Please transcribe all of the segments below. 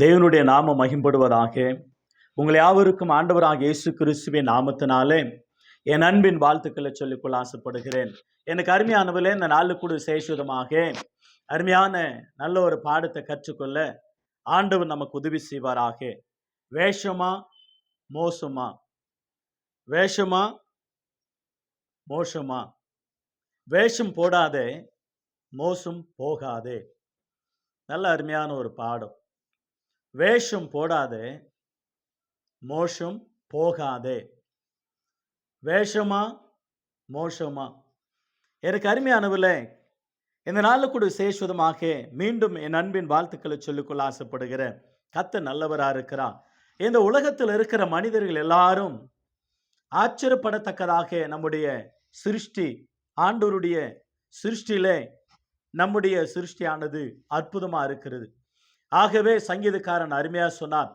தேவனுடைய நாமம் மகிம்படுவதாக. உங்கள் யாவருக்கும் ஆண்டவராக இயேசு கிறிஸ்துவின் நாமத்தினாலே என் அன்பின் வாழ்த்துக்களை சொல்லிக்கொள்ள ஆசைப்படுகிறேன். எனக்கு அருமையானவர்களே, இந்த நாள் கூட விசேஷமாக அருமையான நல்ல ஒரு பாடத்தை கற்றுக்கொள்ள ஆண்டவர் நமக்கு உதவி செய்வாராக. வேஷமா மோசமா, வேஷமா மோசமா, வேஷம் போடாதே மோசம் போகாதே. நல்ல அருமையான ஒரு பாடம். வேஷம் போடாதே மோசம் போகாதே. வேஷமா மோசமா. எனக்கு அருமையானவர்களே, இந்த நாளில் கூட விசேஷமாக மீண்டும் என் அன்பின் வாழ்த்துக்களை சொல்லிக்கொள்ள ஆசைப்படுகிறேன். கர்த்தர் நல்லவராக இருக்கிறார். இந்த உலகத்தில் இருக்கிற மனிதர்கள் எல்லாரும் ஆச்சரியப்படத்தக்கதாக நம்முடைய சிருஷ்டி, ஆண்டவருடைய சிருஷ்டியிலே நம்முடைய சிருஷ்டியானது அற்புதமா இருக்கிறது. ஆகவே சங்கீதக்காரன் அருமையா சொன்னார்.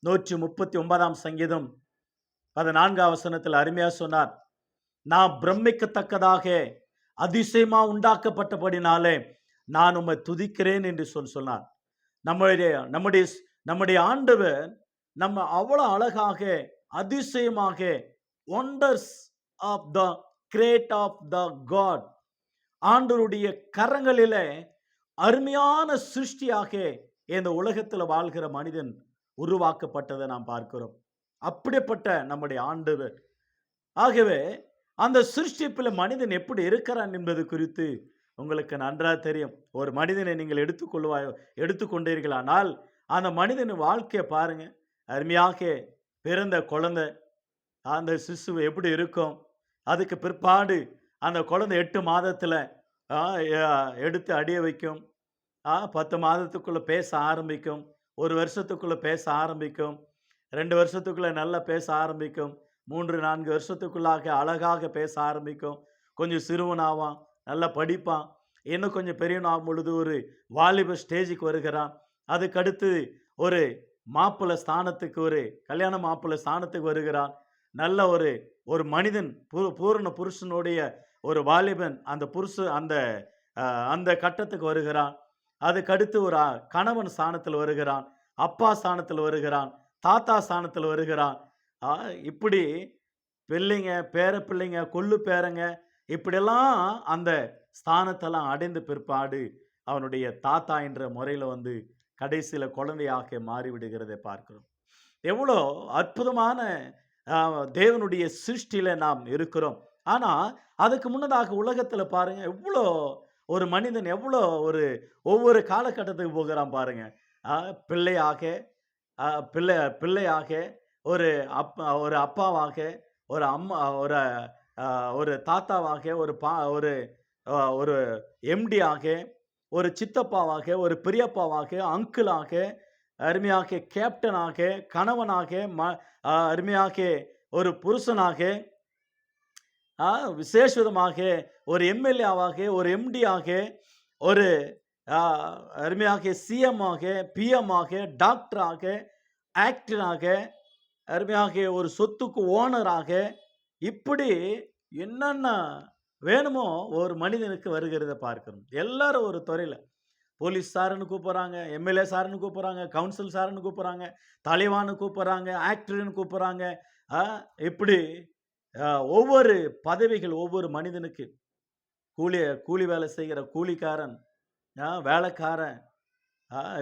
139 சங்கீதம் 14 வசனத்தில் அருமையா சொன்னார், நான் பிரமிக்கத்தக்கதாக அதிசயமா உண்டாக்கப்பட்டபடினாலே நான் உம்மை துதிக்கிறேன் என்று சொன்னார். நம்முடைய ஆண்டவர் நம்ம அவ்வளவு அழகாக அதிசயமாக, wonders of the great of the God, ஆண்டவருடைய கரங்களிலே அருமையான சிருஷ்டியாக இந்த உலகத்தில் வாழ்கிற மனிதன் உருவாக்கப்பட்டதை நாம் பார்க்கிறோம். அப்படிப்பட்ட நம்முடைய ஆண்டவர். ஆகவே அந்த சிருஷ்டிப்பில் மனிதன் எப்படி இருக்கிறான் என்பது குறித்து உங்களுக்கு நன்றாக தெரியும். ஒரு மனிதனை நீங்கள் எடுத்துக்கொண்டீர்களானால் அந்த மனிதனின் வாழ்க்கையை பாருங்க. அருமையாக பிறந்த குழந்தை, அந்த சிசு எப்படி இருக்கும், அதுக்கு பிற்பாடு அந்த குழந்தை 8 மாதத்தில் எடுத்து அடிய வைக்கும், 10 மாதத்துக்குள்ளே பேச ஆரம்பிக்கும், 1 வருஷத்துக்குள்ளே பேச ஆரம்பிக்கும், 2 வருஷத்துக்குள்ளே நல்லா பேச ஆரம்பிக்கும், 3-4 வருஷத்துக்குள்ளாக அழகாக பேச ஆரம்பிக்கும், கொஞ்சம் சிறுவனாவான், நல்லா படிப்பான், இன்னும் கொஞ்சம் பெரியவனாகும் பொழுது ஒரு வாலிப ஸ்டேஜுக்கு வருகிறான். அதுக்கடுத்து ஒரு மாப்பிள்ளை ஸ்தானத்துக்கு, ஒரு கல்யாண மாப்பிள்ளை ஸ்தானத்துக்கு வருகிறான். நல்ல ஒரு மனிதன், பூரண புருஷனுடைய ஒரு வாலிபன் அந்த கட்டத்துக்கு வருகிறான். அதுக்கடுத்து ஒரு கணவன் ஸ்தானத்தில் வருகிறான், அப்பா ஸ்தானத்தில் வருகிறான், தாத்தா ஸ்தானத்தில் வருகிறான். இப்படி பிள்ளைங்க, பேர பிள்ளைங்க, கொள்ளு பேரங்க, இப்படியெல்லாம் அந்த ஸ்தானத்தெல்லாம் அடைந்த பிற்பாடு அவனுடைய தாத்தா என்ற முறையில் கடைசியில் குழந்தையாக மாறிவிடுகிறதை பார்க்கிறோம். எவ்வளோ அற்புதமான தேவனுடைய சிருஷ்டியில நாம் இருக்கிறோம். ஆனால் அதுக்கு முன்னதாக உலகத்தில் பாருங்க, எவ்வளோ ஒரு மனிதன் எவ்வளோ ஒவ்வொரு காலகட்டத்துக்கு போகிறான் பாருங்க. பிள்ளையாக, பிள்ளையாக, ஒரு அப்பாவாக, ஒரு அம்மா, ஒரு தாத்தாவாக, ஒரு எம்டியாக, ஒரு சித்தப்பாவாக, ஒரு பெரியப்பாவாக, அங்கிளாக, அருமையாக கேப்டனாக, கணவனாக, அருமையாக ஒரு புருஷனாக, விசேஷமாக ஒரு எம்எல்ஏவாக, ஒரு எம்டியாக, ஒரு அருமையாக சிஎம்மாக, பிஎம்மாக, டாக்டராக, ஆக்டராக, அருமையாக ஒரு சொத்துக்கு ஓனராக, இப்படி என்னென்ன வேணுமோ ஒரு மனிதனுக்கு வருகிறத பார்க்கிறோம். எல்லாரும் ஒரு துறையில் போலீஸ் சாருன்னு கூப்பிட்றாங்க, எம்எல்ஏ சாருன்னு கூப்பிட்றாங்க, கவுன்சில் சாருன்னு கூப்பிட்றாங்க, தலைவான்னு கூப்பிட்றாங்க, ஆக்டர்னு கூப்பிட்றாங்க. இப்படி ஒவ்வொரு பதவிகள் ஒவ்வொரு மனிதனுக்கு, கூலி வேலை செய்கிற கூலிக்காரன், வேலைக்காரன்,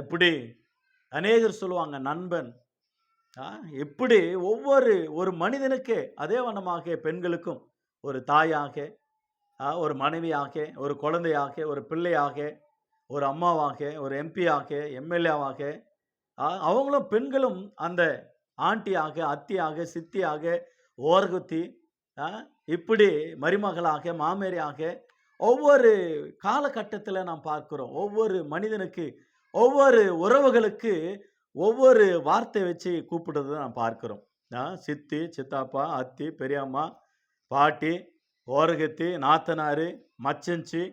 இப்படி அநேகர் சொல்லுவாங்க நண்பன். இப்படி ஒரு மனிதனுக்கு அதே வண்ணமாக பெண்களுக்கும் ஒரு தாயாக, ஒரு மனைவியாக, ஒரு குழந்தையாக, ஒரு பிள்ளையாக, ஒரு அம்மாவாக, ஒரு எம்பியாக, எம்எல்ஏவாக, அவங்களும் பெண்களும் அந்த ஆண்டியாக, அத்தியாக, சித்தியாக, ஓர்குத்தி, இப்படி மருமகளாக, மாமேரியாக, ஒவ்வொரு காலகட்டத்தில் நாம் பார்க்கிறோம். ஒவ்வொரு மனிதனுக்கு, ஒவ்வொரு உறவுகளுக்கு ஒவ்வொரு வார்த்தை வச்சு கூப்பிடுறதை நாம் பார்க்கிறோம். சித்தி, சித்தாப்பா, அத்தி, பெரியம்மா, பாட்டி, ஓரகத்தி, நாத்தனார், மச்சஞ்சி,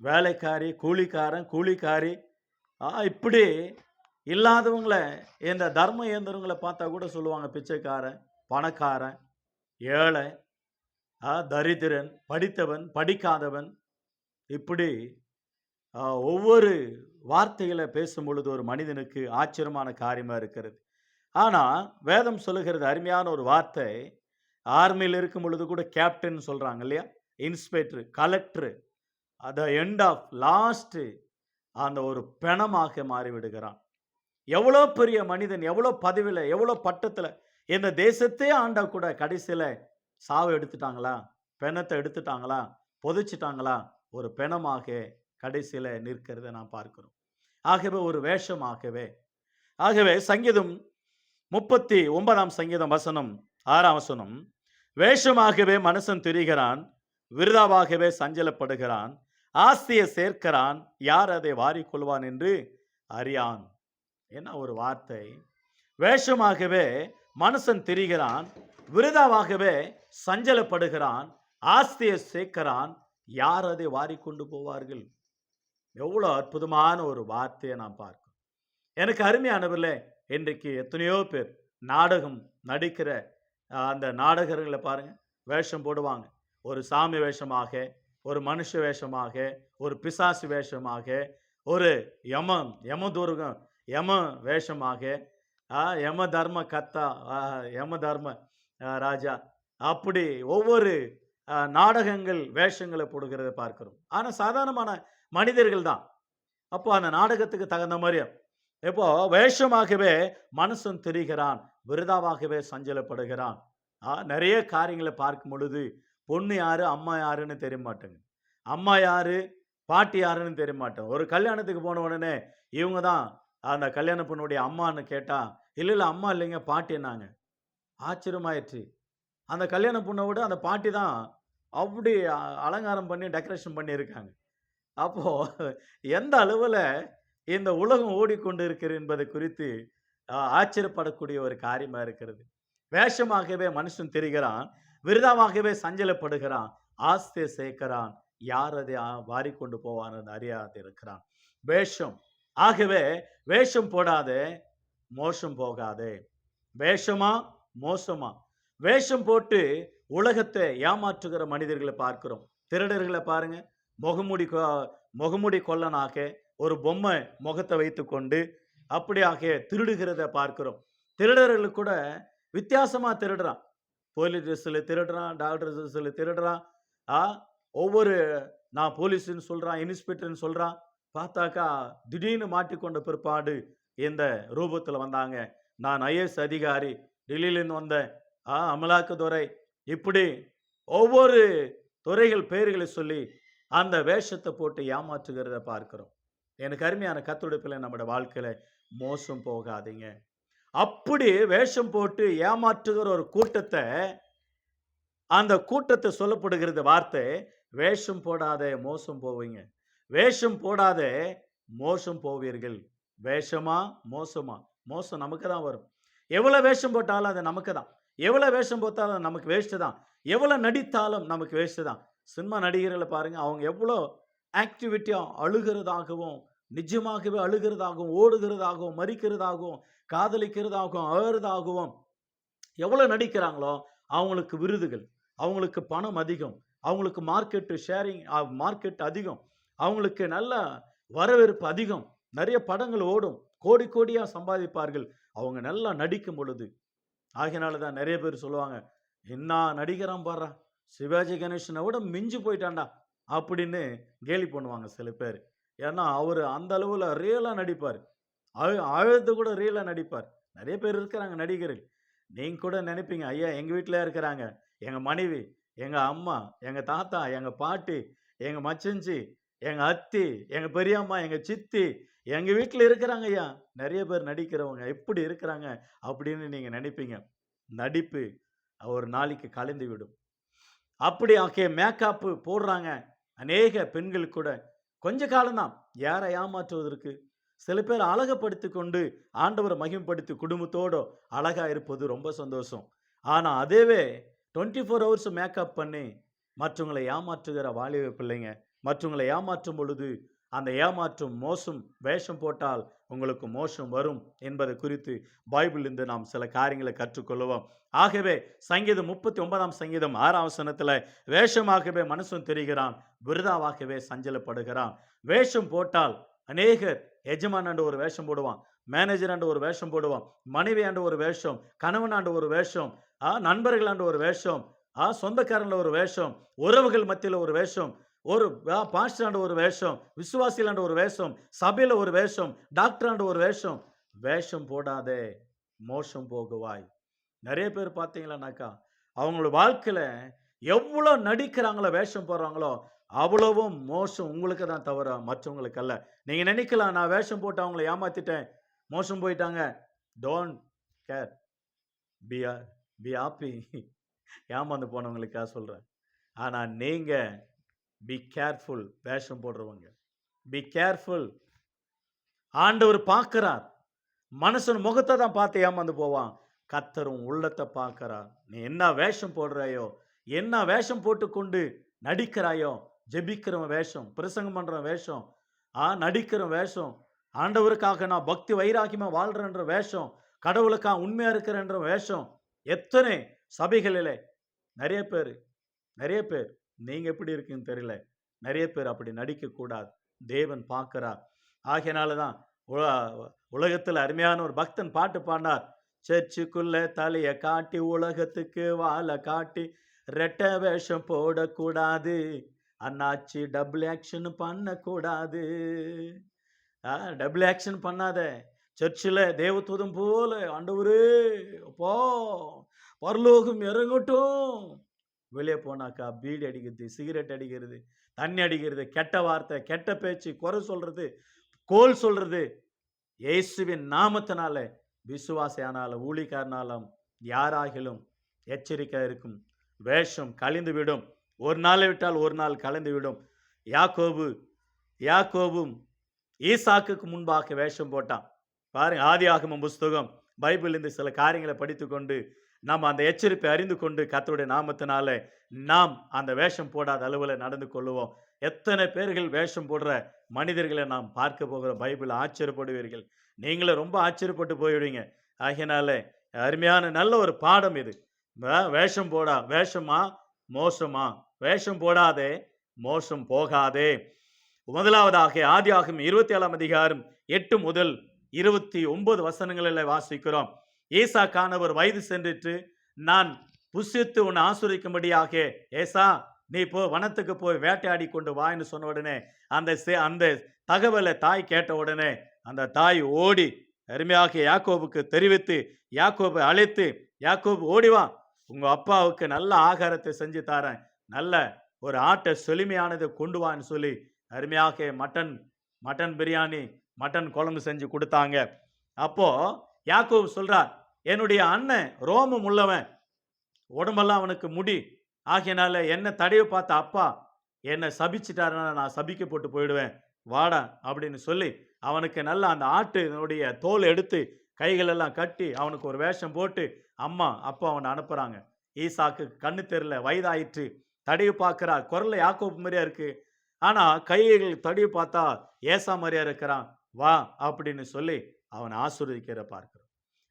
வேலைக்காரி, கூலிக்காரன், கூலிக்காரி, இப்படி இல்லாதவங்கள, இந்த தர்ம இயந்திரங்களை பார்த்தா கூட சொல்லுவாங்க பிச்சைக்காரன், பணக்காரன், ஏழை, தரித்திரன், படித்தவன், படிக்காதவன், இப்படி ஒவ்வொரு வார்த்தைகளை பேசும் பொழுது ஒரு மனிதனுக்கு ஆச்சரியமான காரியமா இருக்கிறது. ஆனா வேதம் சொல்லுகிறது அருமையான ஒரு வார்த்தை. ஆர்மியில் இருக்கும் பொழுது கூட கேப்டன் சொல்றாங்க இல்லையா? Inspector, collector at the end of last அந்த ஒரு பிணமாக மாறிவிடுகிறான். எவ்வளோ பெரிய மனிதன், எவ்வளோ பதவியில, எவ்வளோ பட்டத்துல, இந்த தேசத்தையே ஆண்டா கூட கடைசியில சாவு எடுத்துட்டாங்களா? பிணத்தை எடுத்துட்டாங்களா? புதைச்சிட்டாங்களா? ஒரு பிணமாக கடைசியில நிற்கிறத நாம் பார்க்கிறோம். ஆகவே ஒரு வேஷமாகவே. ஆகவே சங்கீதம் 39ஆம் சங்கீதம் வசனம் 6ஆம் வசனம், வேஷமாகவே மனுஷன் திரிகிறான், விருதாவாகவே சஞ்சலப்படுகிறான், ஆஸ்தியை சேர்க்கிறான், யார் அதை வாரிக்கொள்வான் என்று அறியான். என்ன ஒரு வார்த்தை! வேஷமாகவே மனுஷன் திரிகிறான், விருதாவாகவே சஞ்சலப்படுகிறான், ஆஸ்தியை சேர்க்கிறான், யார் அதை வாரிக்கொண்டு போவார்கள்? எவ்வளோ அற்புதமான ஒரு வார்த்தையை நாம் பார்க்கிறோம். எனக்கு அருமையானவர்களே, இன்றைக்கு எத்தனையோ பேர் நாடகம் நடிக்கிற அந்த நாடகர்களை பாருங்க, வேஷம் போடுவாங்க. ஒரு சாமி வேஷமாக, ஒரு மனுஷ வேஷமாக, ஒரு பிசாசு வேஷமாக, ஒரு யமதுர்கம் யம வேஷமாக, யம தர்ம கத்தா, யம தர்ம ராஜா, அப்படி ஒவ்வொரு நாடகங்கள் வேஷங்களை போடுகிறத பார்க்கிறோம். ஆனா சாதாரணமான மனிதர்கள் தான். அப்போ அந்த நாடகத்துக்கு தகுந்த மாதிரி இப்போ வேஷமாகவே மனுஷன் திரிகிறான், விருதாவாகவே சஞ்சலப்படுகிறான். நிறைய காரியங்களை பார்க்கும் பொழுது பொண்ணு யாரு, அம்மா யாருன்னு தெரிய மாட்டேங்க. அம்மா யாரு, பாட்டி யாருன்னு தெரிய மாட்டோம். ஒரு கல்யாணத்துக்கு போன உடனே இவங்க தான் அந்த கல்யாண பொண்ணுடைய அம்மான்னு கேட்டா, இல்ல அம்மா இல்லைங்க பாட்டின்னாங்க. ஆச்சரியமாயிடுச்சு. அந்த கல்யாண பொண்ணை விட அந்த பாட்டி தான் அப்படி அலங்காரம் பண்ணி டெக்கரேஷன் பண்ணி இருக்காங்க. அப்போ எந்த அளவுல இந்த உலகம் ஓடிக்கொண்டு இருக்கிறது என்பதை குறித்து ஆச்சரியப்படக்கூடிய ஒரு காரியமா இருக்கிறது. வேஷமாகவே மனுஷன் தெரிகிறான், விருதாவாகவே சஞ்சலப்படுகிறான், ஆஸ்தியை சேர்க்கிறான், யார் அதை வாரிக்கொண்டு போவான் என்று அறியாது இருக்கிறான். வேஷம். ஆகவே வேஷம் போடாதே, மோசம் போகாதே. வேஷமா மோசமா? வேஷம் போட்டு உலகத்தை ஏமாற்றுகிற மனிதர்களை பார்க்கிறோம். திருடர்களை பாருங்க, முகமுடி கொல்லனாக ஒரு பொம்மை முகத்தை வைத்துக்கொண்டு அப்படியாக திருடுகிறத பார்க்கிறோம். திருடர்கள் கூட வித்தியாசமா திருடுறான். போலீஸ் ட்ரெஸ்ஸில் திருடுறான், டாக்டர் ட்ரெஸ்ஸில் திருடுறான். ஒவ்வொரு நான் போலீஸ்ன்னு சொல்றான், இன்ஸ்பெக்டர்ன்னு சொல்றான். பார்த்தாக்கா திடீர்னு மாட்டிக்கொண்ட பிற்பாடு இந்த ரூபத்தில் வந்தாங்க. நான் ஐஏஎஸ் அதிகாரி, டெல்லியிலேருந்து வந்தேன், அமலாக்கத்துறை, இப்படி ஒவ்வொரு துறைகள் பெயர்களை சொல்லி அந்த வேஷத்தை போட்டு ஏமாற்றுகிறத பார்க்கிறோம். எனக்கு அருமையான கர்த்தருடைய பிள்ளை, நம்முடைய வாழ்க்கையில மோசம் போகாதீங்க. அப்படி வேஷம் போட்டு ஏமாற்றுகிற ஒரு கூட்டத்தை, அந்த கூட்டத்தை சொல்லப்படுகிறது வார்த்தை, வேஷம் போடாதே மோசம் போவீங்க. வேஷம் போடாதே மோசம் போவீர்கள். வேஷமா மோசமா? மோசம் நமக்கு தான் வரும். எவ்வளவு வேஷம் போட்டாலும் அது நமக்கு தான். எவ்வளவு வேஷம் போட்டாலும் நமக்கு வேஸ்ட் தான். எவ்வளவு நடித்தாலும் நமக்கு வேஸ்ட் தான். சினிமா நடிகர்களை பாருங்க, அவங்க எவ்வளோ ஆக்டிவிட்டியா அழுகிறதாகவும், நிஜமாகவே அழுகிறதாகவும், ஓடுகிறதாகவும், மறிக்கிறதாகவும், காதலிக்கிறதாகவும், அழறதாகவும் எவ்வளவு நடிக்கிறாங்களோ அவங்களுக்கு விருதுகள், அவங்களுக்கு பணம் அதிகம், அவங்களுக்கு மார்க்கெட் ஷேரிங், மார்க்கெட் அதிகம், அவங்களுக்கு நல்ல வரவேற்பு அதிகம், நிறைய படங்கள் ஓடும், கோடி கோடியா சம்பாதிப்பார்கள் அவங்க நல்லா நடிக்கும் பொழுது. ஆகையினால தான் நிறைய பேர் சொல்லுவாங்க, என்ன நடிக்கிறான் பாடுறா, சிவாஜி கணேசனை விட மிஞ்சி போயிட்டான்டா அப்படின்னு கேலி பண்ணுவாங்க சில பேர். ஏன்னா அவர் அந்த அளவுல ரியலா நடிப்பார், அழுது கூட ரியலா நடிப்பார். நிறைய பேர் இருக்கிறாங்க நடிகர்கள். நீங்க கூட நினைப்பீங்க, ஐயா எங்க வீட்டில இருக்கிறாங்க, எங்க மனைவி, எங்க அம்மா, எங்க தாத்தா, எங்க பாட்டி, எங்க மச்சஞ்சி, எங்க அத்தி, எங்க பெரியம்மா, எங்க சித்தி எங்க வீட்டில் இருக்கிறாங்க ஐயா. நிறைய பேர் நடிக்கிறவங்க எப்படி இருக்கிறாங்க அப்படின்னு நீங்க நினைப்பீங்க. நடிப்பு ஒரு நாளைக்கு கலைந்து விடும். அப்படி மேக்கப் போடுறாங்க அநேக பெண்கள் கூட. கொஞ்ச காலம்தான் யாரை ஏமாற்றுவதற்கு. சில பேர் அழகப்படுத்தி கொண்டு ஆண்டவரை மகிமைப்படுத்தி குடும்பத்தோடு அழகா இருப்பது ரொம்ப சந்தோஷம். ஆனா அதேவே 24 hours மேக்கப் பண்ணி மற்றவங்களை ஏமாற்றுகிற வாலிப பிள்ளைங்க, மற்றவங்களை ஏமாற்றும் பொழுது அந்த ஏமாற்றும் மோசம் வேஷம் போட்டால் உங்களுக்கு மோசம் வரும் என்பதை குறித்து பைபிளிலிருந்து நாம் சில காரியங்களை கற்றுக்கொள்வோம். ஆகவே சங்கீதம் 39ஆம் சங்கீதம் 6ஆம் வசனத்தில், வேஷமாகவே மனுஷன் தெரிகிறான், விருதாவாகவே சஞ்சலப்படுகிறான். வேஷம் போட்டால் அநேகர் எஜமானாண்டு ஒரு வேஷம் போடுவான், மேனேஜராண்டு ஒரு வேஷம் போடுவான், மனைவியாண்டு ஒரு வேஷம், கணவனாண்டு ஒரு வேஷம், நண்பர்களாண்டு ஒரு வேஷம், சொந்தக்காரன்ல ஒரு வேஷம், உறவுகள் மத்தியில ஒரு வேஷம், ஒரு பாஸ்டராண்ட ஒரு வேஷம், விசுவாசிகளாண்ட ஒரு வேஷம், சபையில ஒரு வேஷம், டாக்டராண்ட ஒரு வேஷம். வேஷம் போடாதே, மோசம் போகுவாய். நிறைய பேர் பார்த்தீங்களானாக்கா, அவங்களோட வாழ்க்கையில எவ்வளோ நடிக்கிறாங்களோ, வேஷம் போடுறாங்களோ, அவ்வளவும் மோசம் உங்களுக்கு தான் தவிர மற்றவங்களுக்கு அல்ல. நீங்க நினைக்கலாம், நான் வேஷம் போட்டு அவங்கள ஏமாத்திட்டேன், மோசம் போயிட்டாங்க. Don't care. Be be happy. ஏமாந்து போனவங்களுக்காக சொல்றேன். ஆனா நீங்க பி கேர்ஃபுல். வேஷம் போடுறவங்க பி கேர்ஃபுல். ஆண்டவர் பார்க்கிறார். மனுஷன் முகத்தை தான் பார்த்து ஏமாந்து போவான். கர்த்தரும் உள்ளத்தை பார்க்கிறார். நீ என்ன வேஷம் போடுறாயோ, என்ன வேஷம் போட்டுக்கொண்டு நடிக்கிறாயோ, ஜெபிக்கிறவன் வேஷம், பிரசங்கம் பண்ற வேஷம், நடிக்கிற வேஷம், ஆண்டவருக்காக நான் பக்தி வைராக்கியமா வாழ்றேன்ற வேஷம், கடவுளுக்காக உண்மையா இருக்கிறன்ற வேஷம், எத்தனை சபைகளிலே நிறைய பேர் நிறைய பேர் நீங்க எப்படி இருக்குன்னு தெரியல. நிறைய பேர் அப்படி நடிக்க கூடாது. தேவன் பார்க்கிறார். ஆகையினால தான் உலகத்தில் அருமையான ஒரு பக்தன் பாட்டு பாடினார். சர்ச்சுக்குள்ள தலைய காட்டி உலகத்துக்கு வாழ காட்டி ரெட்ட வேஷம் போடக்கூடாது, அண்ணாச்சி டபுள் ஆக்ஷன் பண்ணக்கூடாது. டபுள் ஆக்ஷன் பண்ணாத. சர்ச்சில் தேவதூதம் போல ஆண்டவரே அப்போ பரலோகம் இறங்கட்டும். வெளியே போனாக்கா பீடி அடிக்கிறது, சிகரெட் அடிக்கிறது, தண்ணி அடிக்கிறது, கெட்ட வார்த்தை, கெட்ட பேச்சு, குறை சொல்றது, கோல் சொல்றது. இயேசுவின் நாமத்தினால விசுவாசியானாலும் ஊழியக்காரனாலும் யாராகிலும் எச்சரிக்கை இருக்கும். வேஷம் கழிந்து விடும். ஒரு நாளை விட்டால் ஒரு நாள் கலைந்து விடும். யாக்கோபும் ஈசாக்குக்கு முன்பாக வேஷம் போட்டான். பாருங்க, ஆதியாகமம் புஸ்தகம், பைபிள் இந்த சில காரியங்களை படித்துக்கொண்டு நாம் அந்த எச்சரிப்பை அறிந்து கொண்டு கர்த்தருடைய நாமத்தினால நாம் அந்த வேஷம் போடாத அளவில் நடந்து கொள்ளுவோம். எத்தனை பேர்கள் வேஷம் போடுற மனிதர்களை நாம் பார்க்க போகிற பைபிள் ஆச்சரியப்படுவீர்கள். நீங்களும் ரொம்ப ஆச்சரியப்பட்டு போயிடுவீங்க. ஆகையினால அருமையான நல்ல ஒரு பாடம் இது. வேஷம் போடா, வேஷமா மோசமா, வேஷம் போடாதே மோசம் போகாதே. முதலாவதாக ஆதியாகமம் 27 அதிகாரம் 8 முதல் 29 வசனங்களில் வாசிக்கிறோம். ஈசாக்கானவர் வயது சென்றிட்டு, நான் புசித்து உன்னை ஆசீர்வதிக்கும்படியாக ஏசா நீ போ, வனத்துக்கு போய் வேட்டையாடி கொண்டு வான்னு சொன்ன உடனே அந்த தகவலை தாய் கேட்ட உடனே அந்த தாய் ஓடி அருமையாக யாக்கோபுக்கு தெரிவித்து, யாக்கோபை அழைத்து, யாக்கோபு ஓடிவா, உங்க அப்பாவுக்கு நல்ல ஆகாரத்தை செஞ்சு தாரேன், நல்ல ஒரு ஆட்டை செழுமையானதை கொண்டு வான்னு சொல்லி அருமையாக மட்டன் பிரியாணி, மட்டன் குழம்பு செஞ்சு கொடுத்தாங்க. அப்போ யாக்கோபு சொல்றார், என்னுடைய அண்ணன் ரோமம் உள்ளவன், உடம்பெல்லாம் அவனுக்கு முடி, ஆகையினால என்ன தடவை பார்த்த அப்பா என்னை சபிச்சிட்டாருன்னா நான் சபிக்கப்பட்டு போயிடுவேன், வாடா அப்படின்னு சொல்லி அவனுக்கு நல்லா அந்த ஆட்டுடைய தோல் எடுத்து கைகளெல்லாம் கட்டி அவனுக்கு ஒரு வேஷம் போட்டு அம்மா அப்பா அவனை அனுப்புறாங்க. ஈசாக்கு கண்ணு தெரியல, வயதாயிற்று, தடவி பார்க்கிறார், குரல்ல யாக்கோபு மாதிரியா இருக்கு, ஆனா கைகள் தடவி பார்த்தா ஏசா மாதிரியா இருக்கிறான், வா அப்படின்னு சொல்லி அவன் ஆசீர்வதிக்கிற பார்க்கிறோம்.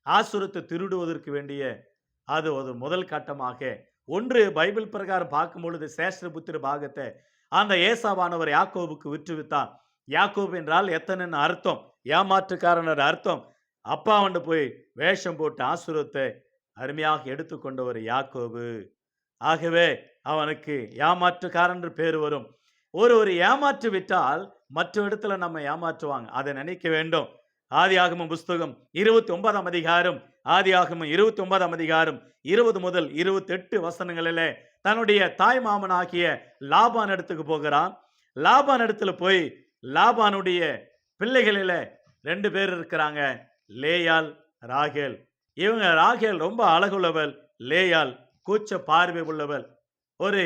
ஆசீர்வத்தை திருடுவதற்கு வேண்டிய அது ஒரு முதல் கட்டமாக ஒன்று பைபிள் பிரகாரம் பார்க்கும் பொழுது சேஷ்டபுத்திர பாகத்தை அந்த ஏசாவானவர் யாக்கோபுக்கு விற்றுவித்தான். யாக்கோபு என்றால் எத்தனை அர்த்தம், ஏமாற்றுக்காரனர் அர்த்தம். அப்பா வந்து போய் வேஷம் போட்டு ஆசீர்வத்தை அருமையாக எடுத்துக்கொண்ட ஒரு யாக்கோபு. ஆகவே அவனுக்கு ஏமாற்றுக்காரன் பேர் வரும். ஒரு ஏமாற்று விட்டால் மற்ற இடத்துல நம்ம ஏமாற்றுவாங்க, அதை நினைக்க வேண்டும். ஆதியாகமம் புஸ்தகம் 29 அதிகாரம், ஆதியாகமம் 29 அதிகாரம் 20 முதல் 28 வசனங்களிலே தன்னுடைய தாய் மாமன் ஆகிய லாபான் இடத்துக்கு போகிறான். லாபான் இடத்துல போய் லாபானுடைய பிள்ளைகளில 2 பேர் இருக்கிறாங்க, லேயால், ராகேல். இவங்க ராகேல் ரொம்ப அழகுள்ளவள், லேயால் கூச்ச பார்வை உள்ளவள். ஒரு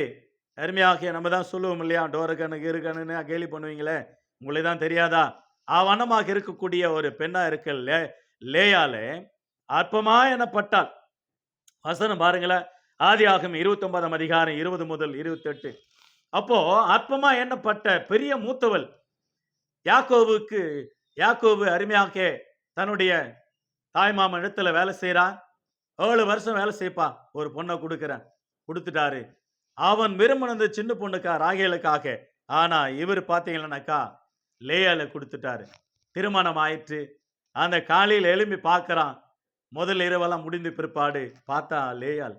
அருமையாக நம்ம தான் சொல்லுவோம் இல்லையா, டோரகனுக்கு இருக்கணுன்னு கேலி பண்ணுவீங்களே, உங்களை தான் தெரியாதா, அவனமாக இருக்கக்கூடிய ஒரு பெண்ணா இருக்க லேயாலே அற்பமா எனப்பட்டாள். வசனம் பாருங்களேன், ஆதியாகமம் 29 அதிகாரம் 20 முதல் 28. அப்போ அற்பமா எண்ணப்பட்ட பெரிய மூத்தவள் யாக்கோபு அருமையாக தன்னுடைய தாய்மாமன் இடத்துல வேலை செய்யறான். 7 வருஷம் வேலை செய்ப்பா, ஒரு பொண்ணை கொடுத்துட்டாரு. அவன் விரும்பினது சின்ன பொண்ணுக்கா, ராகேலுக்காக. ஆனா இவர் பாத்தீங்கன்னாக்கா லேயால கொடுத்துட்டாரு. திருமணம் ஆயிற்று. அந்த காலையில் எழும்பி பார்க்கறான். முதல் இரவெல்லாம் முடிந்த பிற்பாடு பார்த்தா லேயாள்,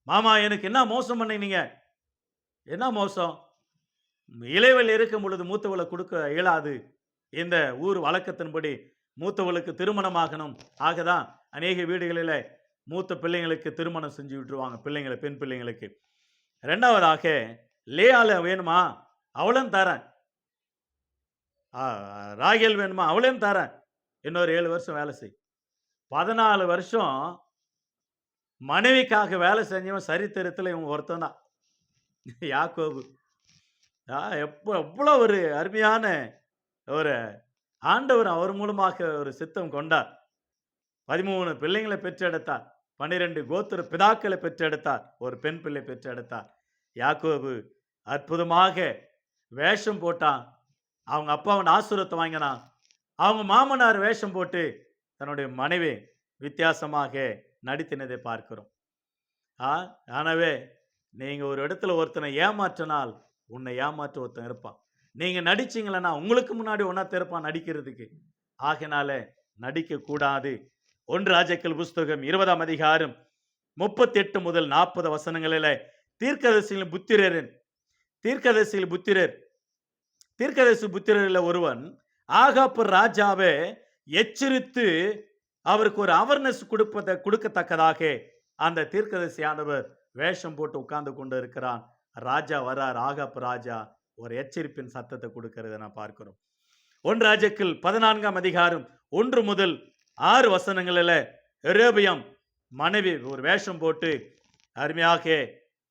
மாமா எனக்கு என்ன மோசம் பண்ணீங்க? என்ன மோசம்? இளையவள் இருக்கும் பொழுது மூத்தவளை கொடுக்க இயலாது. இந்த ஊர் வழக்கத்தின்படி மூத்தவளுக்கு திருமணமாகணும். ஆகதான் அநேக வீடுகளில் மூத்த பிள்ளைங்களுக்கு திருமணம் செஞ்சு விட்டுருவாங்க, பிள்ளைங்களை, பெண் பிள்ளைங்களுக்கு. இரண்டாவதாக லேயால வேணுமா? அவளும் தரேன். ராகேல் வேணுமா? அவளையும் தரேன். இன்னொரு 7 வருஷம் வேலை செய். 14 வருஷம் மனைவிக்காக வேலை செஞ்சவன் சரித்திரத்தில் இவன் ஒருத்தன் தான், யாக்கோபு. எவ்வளோ ஒரு அருமையான ஒரு ஆண்டவர் அவர் மூலமாக ஒரு சித்தம் கொண்டார். 13 பிள்ளைங்களை பெற்றெடுத்தார். 12 கோத்திர பிதாக்களை பெற்றெடுத்தார். ஒரு பெண் பிள்ளை பெற்றெடுத்தார். யாக்கோபு அற்புதமாக வேஷம் போட்டான். அவங்க அப்பாவின் ஆசீர்வாதத்தை வாங்கினான். அவங்க மாமனார் வேஷம் போட்டு தன்னுடைய மனைவி வித்தியாசமாக நடித்தினதை பார்க்கிறோம். ஆனவே நீங்க ஒரு இடத்துல ஒருத்தனை ஏமாற்றினால் உன்னை ஏமாற்ற ஒருத்தன் இருப்பான். நீங்க நடிச்சீங்களன்னா உங்களுக்கு முன்னாடி ஒன்னா திறப்பான் நடிக்கிறதுக்கு. ஆகினால நடிக்க கூடாது. 1 ராஜாக்கள் புஸ்தகம் 20ஆம் அதிகாரம் 38 முதல் 40 வசனங்களில் தீர்க்கதரிசிகளின் புத்திரரில் ஒருவன் ஆகாப்பு ராஜாவை எச்சரித்து அவருக்கு ஒரு அவர்னஸ் கொடுக்கத்தக்கதாக அந்த தீர்க்கதரிசியானவர் வேஷம் போட்டு உட்கார்ந்து கொண்டு இருக்கிறான். ராஜா வரார். ஆகாப்பு ராஜா ஒரு எச்சரிப்பின் சத்தத்தை கொடுக்கிறத நான் பார்க்கிறோம். 1 ராஜாக்கள் 14ஆம் அதிகாரம் 1 முதல் 6 வசனங்களில் எரேபியாம் மனைவி ஒரு வேஷம் போட்டு அருமையாக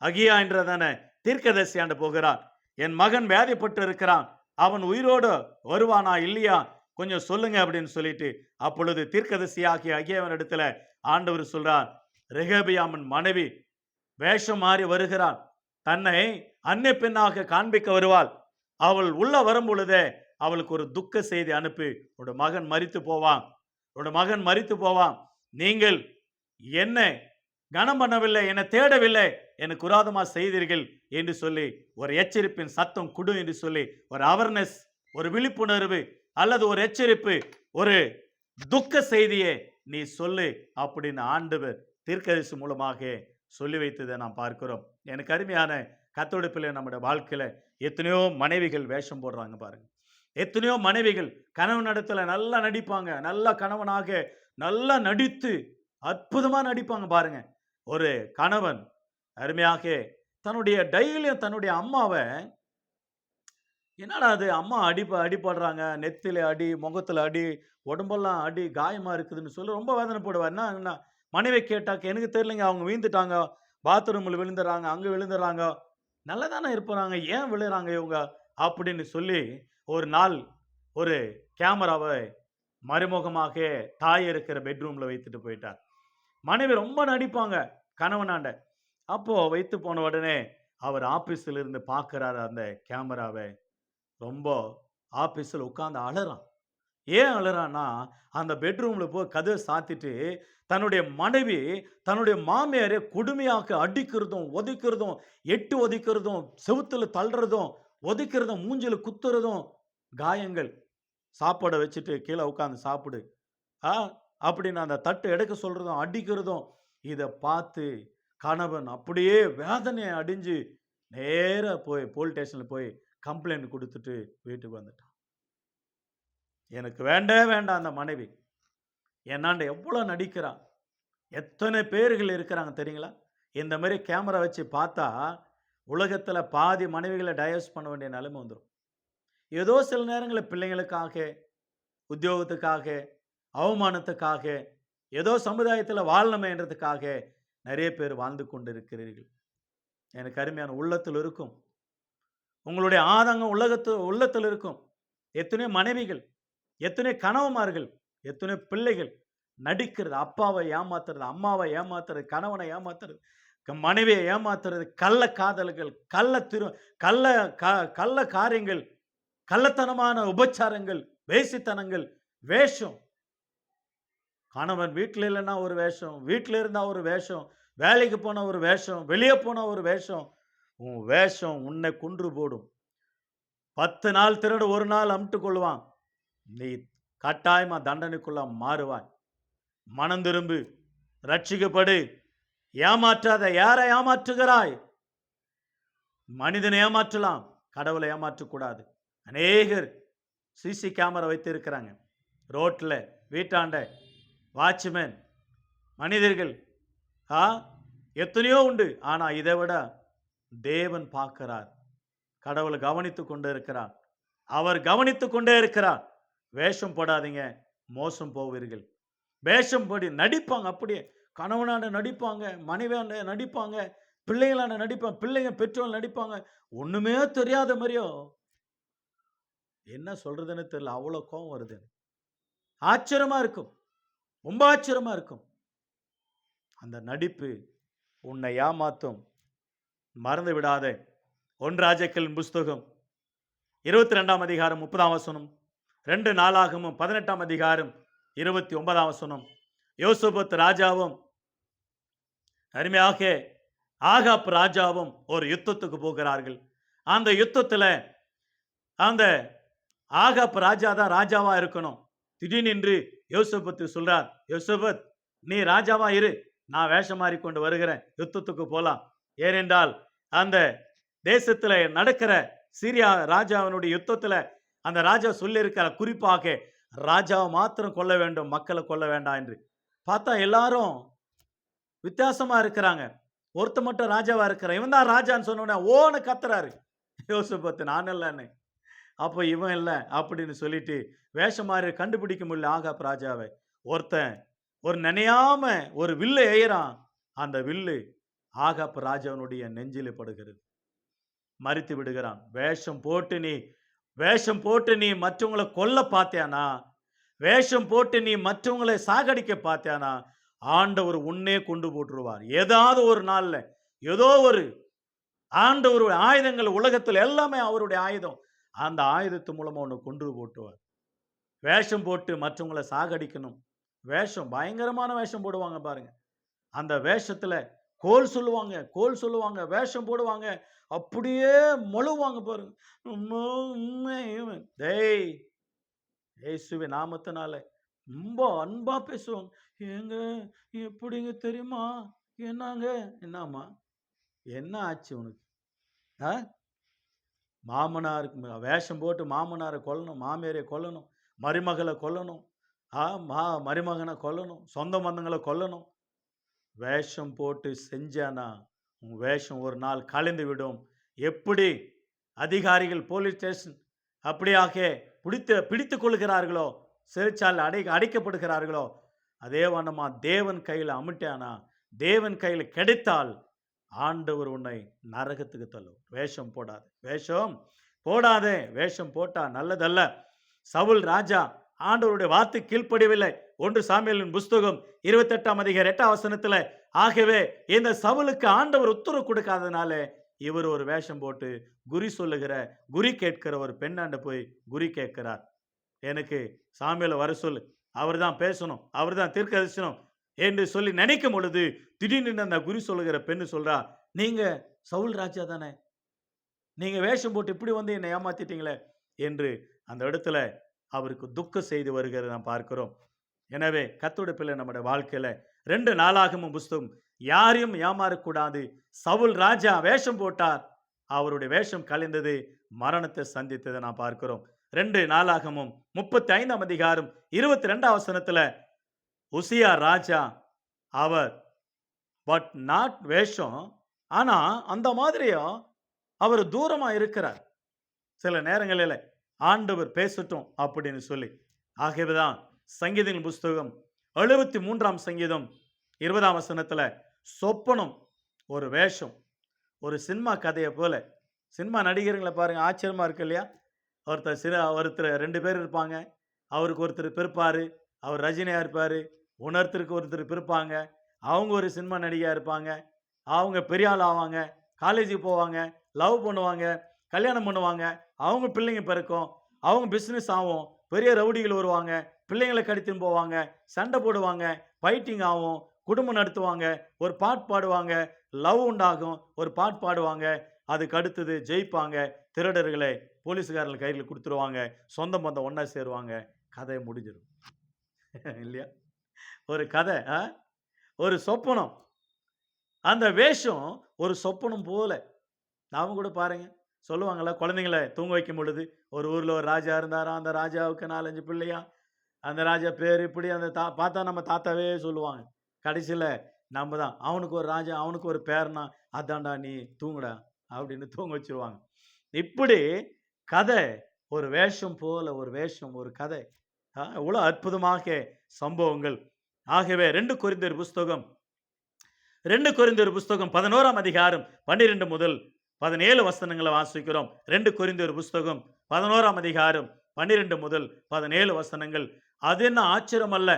அகியா என்றதான தீர்க்கதரிசியாண்டு போகிறார். என் மகன் வியாதிப்பட்டு இருக்கிறான், அவன் உயிரோடு வருவானா இல்லையா கொஞ்சம் சொல்லுங்க அப்படின்னு சொல்லிட்டு, அப்பொழுது தீர்க்கதரிசியாகிய அகியாவின் இடத்துல ஆண்டவர் சொல்றார், ரெகபியாமின் மனைவி வேஷம் மாறி வருகிறான், தன்னை அன்னை பெண்ணாக காண்பிக்க வருவாள். அவள் உள்ள வரும் பொழுதே அவளுக்கு ஒரு துக்க செய்தி அனுப்பி, உன்னோட மகன் மரித்து போவான். நீங்கள் என்ன கனம் பண்ணவில்லை, என்னை தேடவில்லை, எனக்கு விரோதமா செய்தீர்கள் என்று சொல்லி ஒரு எச்சரிப்பின் சத்தம் கொடு என்று சொல்லி ஒரு அவர்னஸ், ஒரு விழிப்புணர்வு அல்லது ஒரு எச்சரிப்பு, ஒரு துக்க செய்தியை நீ சொல்லு அப்படின்னு ஆண்டவர் தீர்க்கதரிசி மூலமாக சொல்லி வைத்ததை நாம் பார்க்கிறோம். எனக்கு அருமையான கர்த்தருடைய பிள்ளை, நம்முடைய வாழ்க்கையில எத்தனையோ மனைவிகள் வேஷம் போடுறாங்க பாருங்க. எத்தனையோ மனைவிகள் கணவன் இடத்துல நல்லா நடிப்பாங்க, நல்லா கணவனாக நல்லா நடித்து அற்புதமா நடிப்பாங்க பாருங்க. ஒரு கணவன் அருமையாக தன்னுடைய டெய்லியும் தன்னுடைய அம்மாவை, என்னடா அது அம்மா அடிபடுறாங்க, நெத்தில அடி, முகத்துல அடி, உடம்பெல்லாம் அடி, காயமா இருக்குதுன்னு சொல்லி ரொம்ப வேதனைப்படுவார். என்ன மனைவி கேட்டாக்க, எனக்கு தெரியலைங்க, அவங்க வீழ்ந்துட்டாங்க, பாத்ரூமில் விழுந்துறாங்க, அங்கே விழுந்துறாங்க, நல்லா தானே இருப்பாங்க, ஏன் விழுறாங்க இவங்க அப்படின்னு சொல்லி ஒரு நாள் ஒரு கேமராவை மறைமுகமாக தாய் இருக்கிற பெட்ரூம்ல வைத்துட்டு போயிட்டார். மனைவி ரொம்ப நடிப்பாங்க கணவனாண்ட. அப்போ வைத்து போன உடனே அவர் ஆபீஸ்ல இருந்து பார்க்கிறாரு அந்த கேமராவை. ரொம்ப ஆபீஸ்ல உட்கார்ந்து அழறான். ஏன் அழறான்னா, அந்த பெட்ரூம்ல போய் கதவை சாத்திட்டு தன்னுடைய மனைவி தன்னுடைய மாமியாரை கொடுமையாக அடிக்கிறதும் ஒதுக்கிறதும், எட்டு ஒதுக்கிறதும், செவுத்துல தள்ளுறதும், ஒதுக்கிறதும், மூஞ்சில குத்துறதும், காயங்கள், சாப்பாடை வச்சுட்டு கீழே உட்காந்து சாப்பிடு அப்படின்னு அந்த தட்டு எடுக்க சொல்றதும், அடிக்கிறதும், இதை பார்த்து கணவன் அப்படியே வேதனையை அடைஞ்சு நேரா போய் போலீஸ் ஸ்டேஷன்ல போய் கம்ப்ளைண்ட் கொடுத்துட்டு வீட்டுக்கு வந்துட்டான். எனக்கு வேண்டாம் அந்த மனைவி. என்னாண்ட எவ்வளவு நடிக்கிறான். எத்தனை பேர்கள் இருக்கிறாங்க தெரியுங்களா? இந்த மாதிரி கேமரா வச்சு பார்த்தா உலகத்துல பாதி மனைவிகளை டைவர்ஸ் பண்ண வேண்டிய நிலைமை வந்துடும். ஏதோ சில நேரங்களில் பிள்ளைங்களுக்காக, உத்தியோகத்துக்காக, அவமானத்துக்காக, ஏதோ சமுதாயத்தில் வாழணுமேன்றதுக்காக நிறைய பேர் வாழ்ந்து கொண்டு இருக்கிறீர்கள். எனக்கு அருமையான உள்ளத்தில் இருக்கும், உங்களுடைய ஆதங்கம் உள்ளத்தில் இருக்கும். எத்தனையோ மனைவிகள், எத்தனை கணவன்மார்கள், எத்தனை பிள்ளைகள் நடிக்கிறது, அப்பாவை ஏமாத்துறது, அம்மாவை ஏமாத்துறது, கணவனை ஏமாத்துறது, மனைவியை ஏமாத்துறது, கள்ள காதல்கள், கள்ள காரியங்கள், கள்ளத்தனமான உபச்சாரங்கள், வேசித்தனங்கள், வேஷம். கணவன் வீட்டில் இல்லைன்னா ஒரு வேஷம், வீட்டில் இருந்தா ஒரு வேஷம், வேலைக்கு போன ஒரு வேஷம், வெளியே போன ஒரு வேஷம். உன் வேஷம் உன்னை கொன்று போடும். 10 நாள் திருடு 1 நாள் அமிட்டு கொள்வான். நீ கட்டாயமா தண்டனைக்குள்ள மாறுவாய். மனம் திரும்பு, ரட்சிக்கப்படு. ஏமாற்றாத. யாரை ஏமாற்றுகிறாய்? மனிதனை ஏமாற்றலாம், கடவுளை ஏமாற்றக்கூடாது. அநேகர் சிசி கேமரா வைத்திருக்கிறாங்க. ரோட்ல, வீட்டாண்ட, வாட்ச்மேன், மனிதர்கள் எத்தனையோ உண்டு. ஆனா இதை விட தேவன் பார்க்கிறார். கடவுளை கவனித்துக் கொண்டே இருக்கிறார். அவர் கவனித்துக் கொண்டே இருக்கிறார். வேஷம் போடாதீங்க, மோசம் போவீர்கள். வேஷம் போடி நடிப்பாங்க. அப்படியே கணவனாண்ட நடிப்பாங்க, மனைவியாண்ட நடிப்பாங்க, பிள்ளைங்களாண்ட நடிப்பாங்க, பிள்ளைங்க பெற்றோர் நடிப்பாங்க. ஒண்ணுமே தெரியாத மாதிரியோ. என்ன சொல்றதுன்னு தெரியல, அவ்வளோ கோவம் வருது. ஆச்சரியமா இருக்கும், ரொம்ப ஆச்சரியமா இருக்கும். அந்த நடிப்பு உன்னை ஏமாத்தும். மறந்து விடாதே. 1 ராஜாக்களின் புஸ்தகம் 22ஆம் அதிகாரம் 30ஆம் வசனம், 2 நாளாகமும் 18ஆம் அதிகாரம் 29ஆம் வசனம். யோசபாத் ராஜாவும் அருமையாக ஆகாப் ராஜாவும் ஒரு யுத்தத்துக்கு போகிறார்கள். அந்த யுத்தத்தில் அந்த ஆகாப் ராஜா தான் ராஜாவா இருக்கணும். திடீரென்று யோசபாத் சொல்றார், யோசபாத் நீ ராஜாவா இரு, நான் வேஷம் மாறிக்கொண்டு வருகிறேன், யுத்தத்துக்கு போலாம். ஏனென்றால் அந்த தேசத்துல நடக்கிற சீரியா ராஜாவினுடைய யுத்தத்துல அந்த ராஜா சொல்லி இருக்கிற, குறிப்பாக ராஜாவை மாத்திரம் கொல்ல வேண்டும், மக்களை கொல்ல வேண்டாம் என்று. பார்த்தா எல்லாரும் வித்தியாசமா இருக்கிறாங்க. ஒருத்த மட்டும் ராஜாவா இருக்கிற, இவன் தான் ராஜான்னு சொன்ன ஓன்னு கத்துறாரு. யோசபாத் நான் இல்லைன்னு. அப்போ இவன் இல்லை அப்படின்னு சொல்லிட்டு வேஷம் மாறி கண்டுபிடிக்க முடியல ஆகாப் ராஜாவை. ஒருத்தன் ஒரு நினையாம ஒரு வில்லை எய்கிறான். அந்த வில்லு ஆகாப் ராஜாவினுடைய நெஞ்சிலே படுகிறது, மறித்து விடுகிறான். வேஷம் போட்டு நீ மற்றவங்களை கொல்ல பார்த்தியானா, வேஷம் போட்டு நீ மற்றவங்களை சாகடிக்க பார்த்தியானா, ஆண்டவர் உன்னே கொண்டு போட்டுருவார். ஏதாவது ஒரு நாள்ல ஏதோ ஒரு ஆண்டவர் ஆயுதங்கள் உலகத்தில் எல்லாமே அவருடைய ஆயுதம். அந்த ஆயுதத்து மூலமா ஒன்று கொண்டு போட்டுவார். வேஷம் போட்டு மற்றவங்களை சாகடிக்கணும். வேஷம் பயங்கரமான வேஷம் போடுவாங்க பாருங்க. அந்த வேஷத்துல கோல் சொல்லுவாங்க, வேஷம் போடுவாங்க, அப்படியே மொழுவாங்க பாருங்க. டேய், இயேசுவின் நாமத்தினால ரொம்ப அன்பா பேசுவாங்க. ஏங்க எப்படிங்க தெரியுமா, என்னங்க, என்னம்மா என்ன ஆச்சு உனக்கு? மாமனாருக்கு வேஷம் போட்டு மாமனாரை கொல்லணும், மாமியாரை கொல்லணும், மருமகளை கொல்லணும், மருமகனை கொல்லணும், சொந்த பந்தங்களை கொல்லணும். வேஷம் போட்டு செஞ்சானா உன் வேஷம் ஒரு நாள் கலைந்து விடும். எப்படி அதிகாரிகள் போலீஸ் ஸ்டேஷன் அப்படியாக பிடித்துக் கொள்கிறார்களோ, சிறைச்சாலை அடைக்கப்படுகிறார்களோ, அதே வண்ணமா தேவன் கையில் அமிட்டானா, தேவன் கையில் கிடைத்தால் ஆண்டவர் உன்னை நரகத்துக்கு தள்ளும். வேஷம் போடாதே. வேஷம் போட்டா நல்லதல்ல. சவுல் ராஜா ஆண்டவருடைய வார்த்தை கீழ்ப்படியவில்லை. 1 சாமுவேலின் புஸ்தகம் 28ஆம் அதிகாரம் 8ஆம் வசனத்துல, ஆகவே இந்த சவுலுக்கு ஆண்டவர் உத்தரவு கொடுக்காதனால இவர் ஒரு வேஷம் போட்டு குறி கேட்கிற ஒரு பெண்ணாண்ட போய் குறி கேட்கிறார். எனக்கு சாமுவேலை வர சொல்லு, அவர் தான் பேசணும், அவர் தான் தீர்க்கதரிசனம் என்று சொல்லி நினைக்கும் பொழுது திடீர்னு அந்த குறி சொல்லுகிற பெண்ணு சொல்றா, நீங்க சவுல் ராஜா தானே, நீங்க வேஷம் போட்டு இப்படி வந்து என்னை ஏமாத்திட்டீங்களே என்று அந்த இடத்துல அவருக்கு துக்க செய்து வருகிறத நாம் பார்க்கிறோம். எனவே கர்த்தருடைய பிள்ளை நம்முடைய வாழ்க்கையில 2 நாளாகமும் புஸ்தகம் யாரையும் ஏமாறக்கூடாது. சவுல் ராஜா வேஷம் போட்டார், அவருடைய வேஷம் கலைந்தது, மரணத்தை சந்தித்ததை நாம் பார்க்கிறோம். 2 நாளாகமும் 35ஆம் அதிகாரம் 22ஆம் வசனத்துல, உசியா ராஜா அவர் பட் நாட் வேஷம், ஆனா அந்த மாதிரியும் அவர் தூரமா இருக்கிறார். சில நேரங்களில் ஆண்டவர் பேசட்டும் அப்படின்னு சொல்லி. ஆகவேதான் சங்கீதங்களின் புஸ்தகம் 73ஆம் சங்கீதம் 20ஆம் வசனத்துல, சொப்பனம் ஒரு வேஷம். ஒரு சினிமா கதையை போல. சினிமா நடிகர்களை பாருங்க, ஆச்சரியமா இருக்கு இல்லையா? ஒருத்தர் 2 பேர் இருப்பாங்க. அவருக்கு ஒருத்தர் பிறப்பாரு, அவர் ரஜினியா இருப்பாரு. ஒருத்தருக்கு பிறப்பாங்க, அவங்க ஒரு சினிமா நடிகையா இருப்பாங்க. அவங்க பெரிய ஆள் ஆவாங்க, காலேஜுக்கு போவாங்க, லவ் பண்ணுவாங்க, கல்யாணம் பண்ணுவாங்க, அவங்க பிள்ளைங்க பிறக்கும், அவங்க பிஸ்னஸ் ஆகும், பெரிய ரவுடிகள் வருவாங்க, பிள்ளைங்களை கடித்துன்னு போவாங்க, சண்டை போடுவாங்க, ஃபைட்டிங் ஆகும், குடும்பம் நடத்துவாங்க, ஒரு பாட்டு பாடுவாங்க, லவ் உண்டாகும், ஒரு பாட்டு பாடுவாங்க, அதுக்கு அடுத்தது ஜெயிப்பாங்க, திருடர்களை போலீஸ்காரர்கள் கையில் கொடுத்துருவாங்க, சொந்த பந்தம் ஒன்றா சேருவாங்க. கதை முடிஞ்சிடும். இல்லையா? ஒரு கதை, ஒரு சொப்பனம். அந்த வேஷம் ஒரு சொப்பனம் போல. நாம கூட பாருங்க, சொல்லுவாங்கல்ல, குழந்தைங்கள தூங்க வைக்கும் பொழுது, ஒரு ஊர்ல ஒரு ராஜா இருந்தாராம். அந்த ராஜாவுக்கு 4, 5 பிள்ளையாம். அந்த ராஜா பேர் இப்படி, அந்த பார்த்தா நம்ம தாத்தாவே சொல்லுவாங்க. கடைசியில நம்ம தான், அவனுக்கு ஒரு ராஜா, அவனுக்கு ஒரு பேரனா, அதான்டா நீ தூங்குடா அப்படின்னு தூங்க வச்சுருவாங்க. இப்படி கதை ஒரு வேஷம் போல, ஒரு வேஷம், ஒரு கதை. இவ்வளோ அற்புதமாக சம்பவங்கள். ஆகவே 2 கொரிந்தியர் புஸ்தகம் 2 கொரிந்தியர் புஸ்தகம் 11ஆம் அதிகாரம் 12 முதல் 17 வசனங்களை வாசிக்கிறோம். 2 கொரிந்தியர் புஸ்தகம் 11ஆம் அதிகாரம் 12 முதல் 17 வசனங்கள். அது என்ன ஆச்சரியம் அல்ல,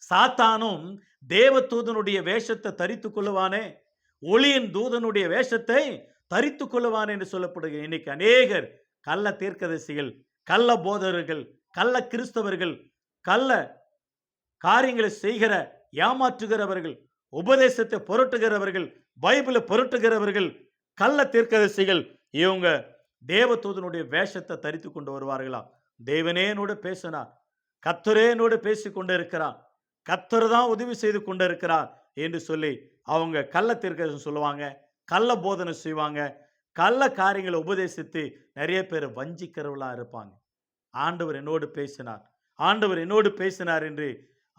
சாத்தானும் தேவதூதனுடைய வேஷத்தை தரித்துக் கொள்ளுவானே, ஒளியின் தூதனுடைய வேஷத்தை தரித்துக் கொள்ளுவானே என்று சொல்லப்படுகிறது. இன்னைக்கு அநேகர் கள்ள தீர்க்கதரிசிகள், கள்ள போதகர்கள், கள்ள கிறிஸ்தவர்கள், கள்ள காரியங்களை செய்கிற ஏமாற்றுகிறவர்கள், உபதேசத்தை புரட்டுகிறவர்கள், பைபிளை புரட்டுகிறவர்கள், கள்ள தீர்க்கதரிசிகள், இவங்க தேவதூதனுடைய வேஷத்தை தரித்து கொண்டு வருவார்களா? தேவனே என்னோடு பேசினார், கர்த்தரே என்னோடு பேசி கொண்டு இருக்கிறார், கர்த்தர் தான் உதவி செய்து கொண்டு இருக்கிறார் என்று சொல்லி அவங்க கள்ள தீர்க்கதரிசி சொல்லுவாங்க, கள்ள போதனை செய்வாங்க, கள்ள காரியங்களை உபதேசித்து நிறைய பேர் வஞ்சிக்கிறவர்களா இருப்பாங்க. ஆண்டவர் என்னோடு பேசினார், ஆண்டவர் என்னோடு பேசினார் என்று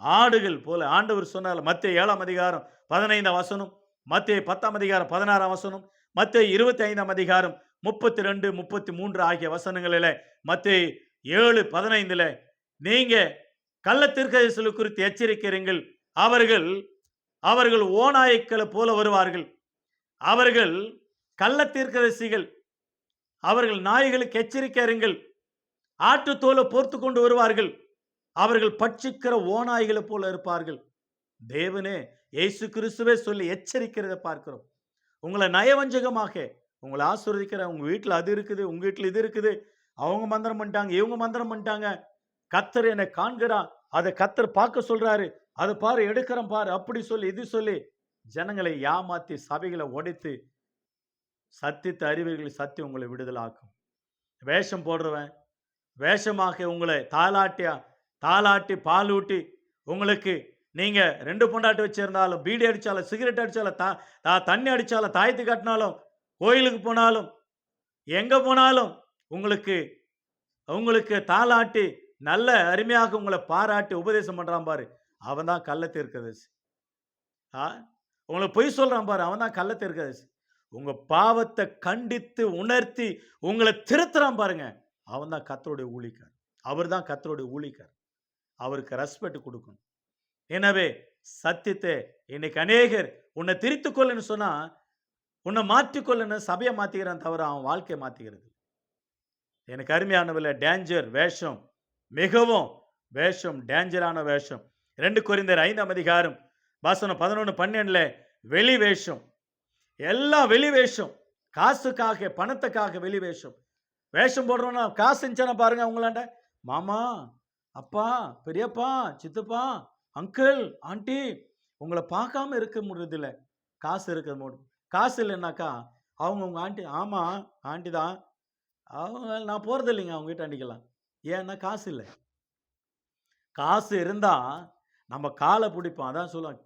ஆடுகள் போல ஆண்டவர் சொன்னார். மத்தேயு 7ஆம் அதிகாரம் 15ஆம் வசனம், மத்தேயு 10ஆம் அதிகாரம் 16ஆம் வசனம், மத்தேயு 25ஆம் அதிகாரம் 32, 33 ஆகிய வசனங்களில், மத்தேயு 7:15 நீங்க கள்ள தீர்க்கதரிசிகளை குறித்து எச்சரிக்கிறீர்கள், அவர்கள் ஓநாய்க்களை போல வருவார்கள், அவர்கள் கள்ள தீர்க்கதரிசிகள், அவர்கள் நாய்களுக்கு எச்சரிக்கிறீர்கள், ஆட்டுத்தோலை போர்த்து கொண்டு வருவார்கள், அவர்கள் பட்சிக்கிற ஓநாய்களை போல இருப்பார்கள். தேவனே இயேசு கிறிஸ்துவே சொல்லி எச்சரிக்கிறத பார்க்கிறோம். உங்களை நயவஞ்சகமாக உங்களை ஆசீர்வதிக்கிற, உங்க வீட்டில் அது இருக்குது, உங்க வீட்டில் இது இருக்குது, அவங்க மந்திரம் பண்ணிட்டாங்க, இவங்க மந்திரம் பண்ணிட்டாங்க, கர்த்தர் என்னை காண்கிறார், அதை கர்த்தர் பார்க்க சொல்றாரு, அதை பாரு, எடுக்கிறேன் பாரு, அப்படி சொல்லி இது சொல்லி ஜனங்களை ஏமாத்தி சபைகளை உடைத்து சத்தியத்தை அறிவீர்கள், சத்தியம் உங்களை விடுதலாக்கும். வேஷம் போடுறவன் வேஷமாக உங்களை தாளாட்டி பாலூட்டி, உங்களுக்கு நீங்க 2 பொண்டாட்டி வச்சிருந்தாலும், பீடி அடிச்சாலும், சிகரெட் அடிச்சாலும், தண்ணி அடிச்சாலும், தாயத்து கட்டினாலும், கோயிலுக்கு போனாலும், எங்க போனாலும் உங்களுக்கு தாளாட்டி நல்ல அருமையாக உங்களை பாராட்டி உபதேசம் பண்றான் பாரு, அவன் தான் கள்ள தீர்க்கதரிசி. உங்களை பொய் சொல்றான் பாரு, அவன் தான் கள்ள தீர்க்கதரிசி. உங்க பாவத்தை கண்டித்து உணர்த்தி உங்களை திருத்துறான் பாருங்க, அவன் தான் கர்த்தருடைய ஊழியக்காரர். அவர் தான் கர்த்தருடைய ஊழியக்காரர். அவருக்கு ரெஸ்பெக்ட் கொடுக்கணும். எனவே சத்தியத்தை இன்னைக்கு அநேகர் உன்னை திரித்து கொள்ளுன்னு சொன்னா, உன்னை மாற்றிக்கொள்ளுன்னு சபையை மாத்திக்கிறான் தவிர அவன் வாழ்க்கையை மாத்திக்கிறது. எனக்கு அருமையானவில்லை, டேஞ்சர் வேஷம், மிகவும் வேஷம், டேஞ்சரான வேஷம். 2 கொரிந்தியர் 5ஆம் அதிகாரம் வசனம் 11, 12 வெளி வேஷம், எல்லாம் வெளி வேஷம், காசுக்காக பணத்துக்காக வெளி வேஷம். வேஷம் போடுறோன்னா காசு இருந்துச்சான பாருங்க, அவங்களாண்ட மாமா, அப்பா, பெரியப்பா, சித்தப்பா, அங்கிள், ஆண்டி, உங்களை பார்க்காம இருக்க முடியறதில்ல, காசு இருக்க முடியும். காசு இல்லைன்னாக்கா அவங்க ஆண்டி, ஆமா ஆண்டி தான், அவங்க நான் போறது இல்லைங்க அவங்க வீட்டு ஆண்டிக்கலாம், ஏன்னா காசு இல்லை. காசு இருந்தா நம்ம காலை பிடிப்போம். அதான் சொல்லுவாங்க,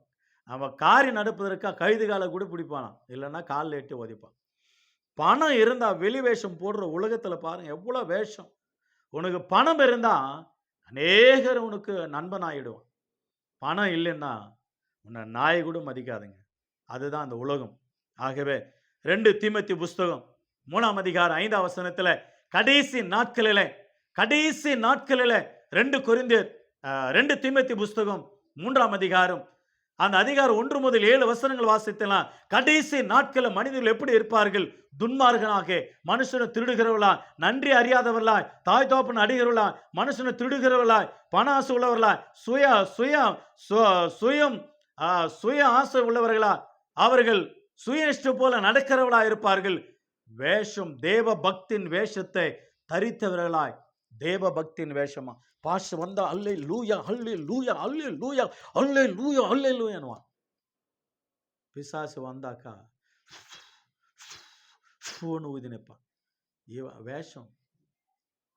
நம்ம காரியம் நடப்பதற்காக கழுது காலை கூட பிடிப்பானா, இல்லைன்னா காலில் எட்டி உதைப்பான். பணம் இருந்தா வெளி வேஷம் போடுற உலகத்துல பாருங்க எவ்வளோ வேஷம். உனக்கு பணம் இருந்தா அநேகர் உனக்கு நண்பன் ஆயிடுவான். பணம் இல்லைன்னா உன்னை நாய் கூட மதிக்காதுங்க. அதுதான் அந்த உலகம். ஆகவே 2 தீமோத்தேயு புஸ்தகம் 3ஆம் அதிகாரம் 5ஆம் வசனத்துல, கடைசி நாட்களில 2 தீமோத்தேயு புஸ்தகம் 3ஆம் அதிகாரம், அந்த அதிகாரம் 1 முதல் 7 வசனங்கள் வாசித்தலாம். கடைசி நாட்களில் மனிதர்கள் எப்படி இருப்பார்கள்? துன்மார்கனாக, மனுஷனை திருடுகிறவர்களா, நன்றி அறியாதவர்களாய், தாய் தோப்பன் அடிகிறவர்களா, மனுஷனை திருடுகிறவர்களாய், பண ஆசை உள்ளவர்களா, சுய ஆசை உள்ளவர்களா, அவர்கள் சுய இஷ்டம் போல நடக்கிறவர்களா இருப்பார்கள். வேஷம், தேவ பக்தின் வேஷத்தை தரித்தவர்களாய், தேவ பக்தின் வேஷமா பாஷ வந்தா அல்லேலூயா அல்லேலூயா அல்லேலூயா அல்லேலூயா அல்லேலூயான்னுவான். பிசாசு வந்தாக்கா ஊதி நிற்பான். வேஷம்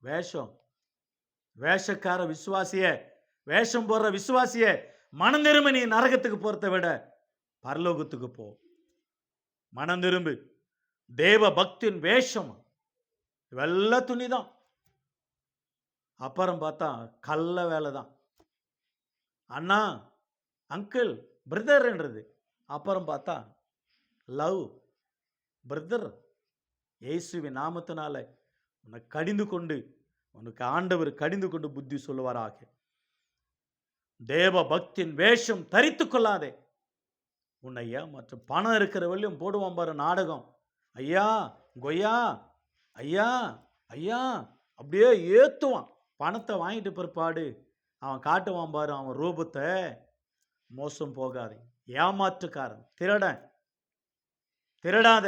வேஷம் வேஷக்கார விசுவாசிய, வேஷம் போடுற விசுவாசிய, மனம் திரும்ப, நீ நரகத்துக்கு போறதை விட பரலோகத்துக்கு போ. மனம் திரும்பு. தேவ பக்தியின் வேஷம் வெள்ள துணிதான். அப்புறம் பார்த்தா கள்ள வேலை தான். அண்ணா, அங்கிள், பிரதர்ன்றது. அப்புறம் பார்த்தா லவ், பிரதர். இயேசுவின் நாமத்தினால உன்னை கடிந்து கொண்டு, உனக்கு ஆண்டவர் கடிந்து கொண்டு புத்தி சொல்லுவாராக. தேவ பக்தியின் வேஷம் தரித்து கொள்ளாதே. உன்னை ஏமாற்ற பணம் இருக்கிறவளையும் போடுவான் பாரு நாடகம். ஐயா கொய்யா, ஐயா ஐயா, அப்படியே ஏத்துவான். பணத்தை வாங்கிட்டு பிற்பாடு அவன் காட்டுவான் பாரு அவன் ரூபத்தை. மோசம் போகாதே. ஏமாற்றுக்காரன், திருடன். திருடாத.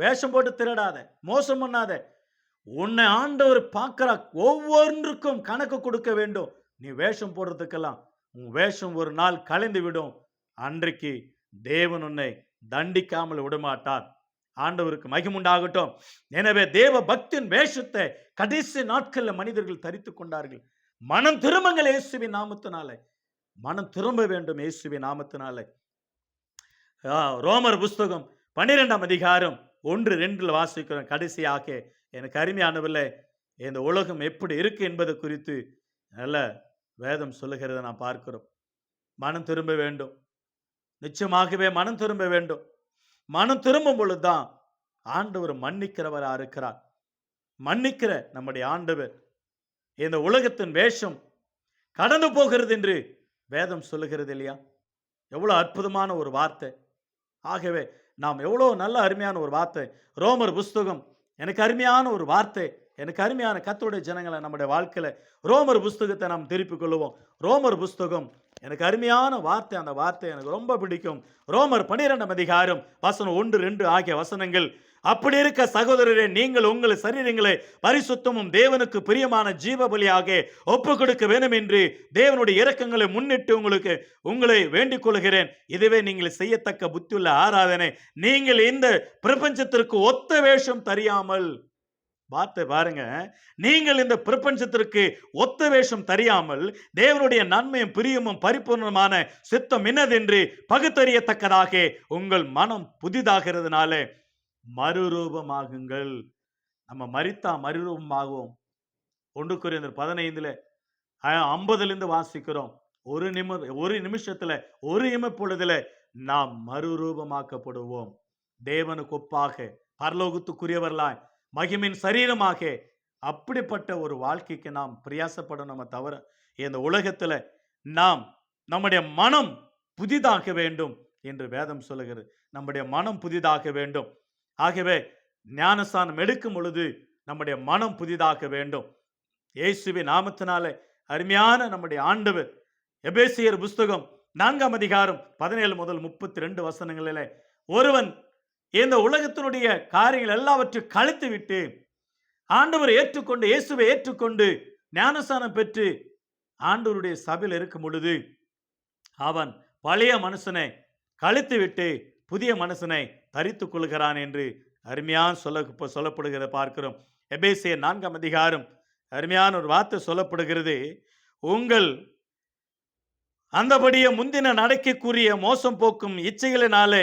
வேஷம் போட்டு திருடாத, மோசம் பண்ணாத. உன்னை ஆண்டவர் பார்க்கிற ஒவ்வொன்றுக்கும் கணக்கு கொடுக்க வேண்டும். நீ வேஷம் போடுறதுக்கெல்லாம் உன் வேஷம் ஒரு நாள் கலைந்து விடும். அன்றைக்கு தேவன் உன்னை தண்டிக்காமல் விடமாட்டார். ஆண்டவருக்கு மகிமுண்டாகட்டும். எனவே தேவ பக்தியின் வேஷத்தை கடைசி நாட்களில் மனிதர்கள் தரித்து கொண்டார்கள். மனம் திரும்புங்கள் இயேசுவின் நாமத்தினாலே. மனம் திரும்ப வேண்டும் இயேசுவின் நாமத்தினாலே. ரோமர் புஸ்தகம் 12ஆம் அதிகாரம் 1-2 வாசிக்கிறோம். கடைசியாக எனக்கு அருமையானவர்களே, இந்த உலகம் எப்படி இருக்கு என்பது குறித்து நல்ல வேதம் சொல்லுகிறத நாம் பார்க்கிறோம். மனம் திரும்ப வேண்டும். நிச்சயமாகவே மனம் திரும்ப வேண்டும். மனம் திரும்பும் பொழுதுதான் ஆண்டவர் மன்னிக்கிறவரா இருக்கிறார். மன்னிக்கிற நம்முடைய ஆண்டவர். இந்த உலகத்தின் வேஷம் கடந்து போகிறது என்று வேதம் சொல்லுகிறது இல்லையா? எவ்வளவு அற்புதமான ஒரு வார்த்தை. ஆகவே நாம் எவ்வளோ நல்ல அருமையான ஒரு வார்த்தை. ரோமர் புஸ்தகம் எனக்கு அருமையான ஒரு வார்த்தை. எனக்கு அருமையான கர்த்தருடைய ஜனங்களை நம்முடைய வாழ்க்கையில் ரோமர் புஸ்தகத்தை நாம் திருப்பிக் கொள்ளுவோம். ரோமர் புஸ்தகம் எனக்கு அருமையான வார்த்தை. அந்த வார்த்தை எனக்கு ரொம்ப பிடிக்கும். ரோமர் 12ஆம் அதிகாரம் வசனம் 1-2 ஆகிய வசனங்கள். அப்படி இருக்க சகோதரரே, நீங்கள் உங்கள் சரீரங்களை பரிசுத்தமும் தேவனுக்கு பிரியமான ஜீவ பலியாக ஒப்பு கொடுக்க வேண்டும் என்று தேவனுடைய இரக்கங்களை முன்னிட்டு உங்களை வேண்டிக் கொள்கிறேன். இதுவே நீங்கள் செய்யத்தக்க புத்தியுள்ள ஆராதனை. நீங்கள் இந்த பிரபஞ்சத்திற்கு ஒத்த வேஷம் தெரியாமல், வார்த்தை பாருங்க, நீங்கள் இந்த பிரபஞ்சத்திற்கு ஒத்த வேஷம் தெரியாமல் தேவனுடைய நன்மையும் பிரியமும் பரிபூர்ணமான சித்தம் என்னதென்று பகுத்தறியத்தக்கதாக உங்கள் மனம் புதிதாகிறதுனால மறுரூபமாகுங்கள். நம்ம மரித்தா மறுரூபமாகுவோம். 1 கொரிந்தியர் 15 50 வாசிக்கிறோம். ஒரு நிமிஷத்துல, ஒரு இமைப்பொழுதுல நாம் மறுரூபமாக்கப்படுவோம். தேவனுக்கு ஒப்பாக, பரலோகத்துக்குரியவர்களாய், மகிமின் சரீரமாக. அப்படிப்பட்ட ஒரு வாழ்க்கைக்கு நாம் பிரயாசப்படணுமே தவிர, இந்த உலகத்துல நாம் நம்முடைய மனம் புதிதாக வேண்டும் என்று வேதம் சொல்லுகிறது. நம்முடைய மனம் புதிதாக வேண்டும். ஆகவே ஞானஸ்தானம் எடுக்கும் பொழுது நம்முடைய மனம் புதிதாக வேண்டும். இயேசுவின் நாமத்தினாலே அருமையான நம்முடைய ஆண்டவர் எபேசியர் புஸ்தகம் 4ஆம் அதிகாரம் 17-32 வசனங்களிலே, ஒருவன் இந்த உலகத்தினுடைய காரியங்கள் எல்லாவற்றையும் கழித்து விட்டு ஆண்டவர் ஏற்றுக்கொண்டு, இயேசுவை ஏற்றுக்கொண்டு ஞானஸ்தானம் பெற்று ஆண்டவருடைய சபையில் இருக்கும் பொழுது அவன் பழைய மனுஷனை கழித்து விட்டு புதிய மனுஷனை தரித்துக் கொள்கிறான் என்று அருமையான சொல்லப்படுகிறத பார்க்கிறோம். எபேசியர் 4ஆம் அதிகாரம் அருமையான ஒரு வார்த்தை சொல்லப்படுகிறது. உங்கள் அந்தபடியே முந்தின நடக்கைக்குரிய மோசம் போக்கும் இச்சைகளினாலே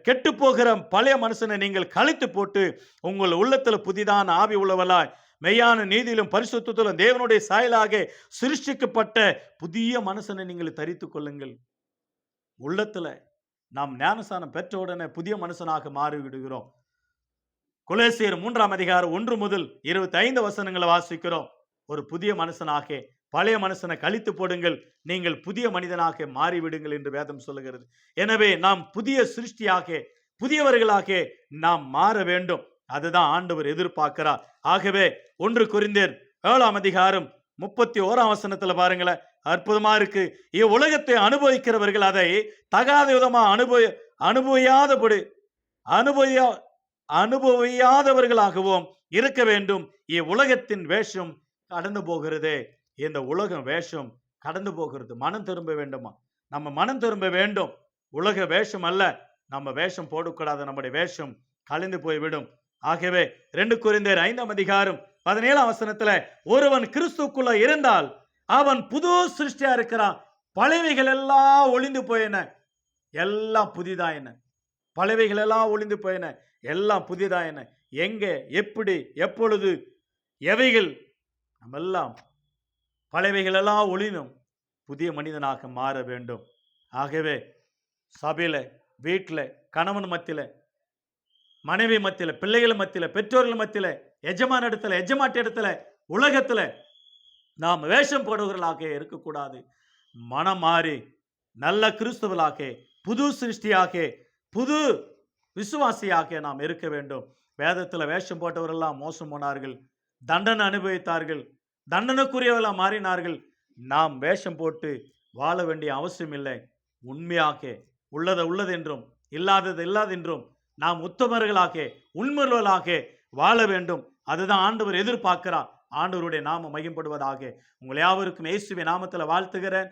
கெட்டு போகிற பழைய மனுஷனை நீங்கள் கழித்து போட்டு உங்கள் உள்ளத்தில் புதிதான ஆவி உள்ளவளாய் மெய்யான நீதியிலும் பரிசுத்தத்திலும் தேவனுடைய சாயலாக சிருஷ்டிக்கப்பட்ட புதிய மனுஷனை நீங்கள் தரித்து கொள்ளுங்கள். உள்ளத்துல நாம் ஞானஸ்தானம் பெற்ற உடனே புதிய மனுஷனாக மாறிவிடுகிறோம். கொலோசியர் 3ஆம் அதிகாரம் 1-25 வசனங்களை வாசிக்கிறோம். ஒரு புதிய மனுஷனாக பழைய மனுஷனை கழித்து போடுங்கள், நீங்கள் புதிய மனிதனாக மாறிவிடுங்கள் என்று வேதம் சொல்லுகிறது. எனவே நாம் புதிய சிருஷ்டியாக, புதியவர்களாக நாம் மாற வேண்டும். அதுதான் ஆண்டவர் எதிர்பார்க்கிறார். ஆகவே 1 கொரிந்தியர் 7ஆம் அதிகாரம் 31ஆம் வசனத்துல பாருங்களேன், அற்புதமா இருக்கு. இவ்வுலகத்தை அனுபவிக்கிறவர்கள் அதை தகாத விதமா அனுபவியாதவர்களாகவும் இருக்க வேண்டும். இவ்வுலகத்தின் வேஷம் கடந்து போகிறதே. இந்த உலகம் வேஷம் கடந்து போகிறது. மனம் திரும்ப வேண்டுமா? நம்ம மனம் திரும்ப வேண்டும். உலக வேஷம் அல்ல. நம்ம வேஷம் போடக்கூடாது. நம்முடைய வேஷம் கலைந்து போய்விடும். ஆகவே 2 கொரிந்தியர் 5ஆம் அதிகாரம் 17ஆம் வசனத்துல, ஒருவன் கிறிஸ்துக்குள்ள இருந்தால் அவன் புது சிருஷ்டியா இருக்கிறான், பழையவைகள் எல்லாம் ஒளிந்து போயின, எல்லாம் புதிதாயின. பழையவைகள் எல்லாம் ஒளிந்து போயின, எல்லாம் புதிதாயின. எங்கே, எப்படி, எப்பொழுது, எவைகள், நம்மெல்லாம் பழையவைகள் எல்லாம் ஒளினும் புதிய மனிதனாக மாற வேண்டும். ஆகவே சபையில, வீட்டில, கணவன் மத்தியில, மனைவி மத்தியில, பிள்ளைகள் மத்தியில, பெற்றோர்கள் மத்தியில, எஜமான இடத்துல, எஜமாட்டி இடத்துல, உலகத்துல நாம் வேஷம் போடுகிறவர்களாக இருக்கக்கூடாது. மனம் மாறி நல்ல கிறிஸ்துவலாக, புது சிருஷ்டியாக, புது விசுவாசியாக நாம் இருக்க வேண்டும். வேதத்தில் வேஷம் போட்டவரெல்லாம் மோசம் போனார்கள், தண்டனை அனுபவித்தார்கள், தண்டனைக்குரியவர்களாக மாறினார்கள். நாம் வேஷம் போட்டு வாழ வேண்டிய அவசியம் இல்லை. உண்மையாக உள்ளதை உள்ளதென்றும் இல்லாதது இல்லாதென்றும் நாம் உத்தமர்களாக, உண்மையுள்ளவர்களாக வாழ வேண்டும். அதுதான் ஆண்டவர் எதிர்பார்க்கிறார். ஆண்டவருடைய நாமம் மகிமைப்படுவதாக. உங்கள் யாவருக்கும் இயேசுவின் நாமத்தில் வாழ்த்துகிறேன்.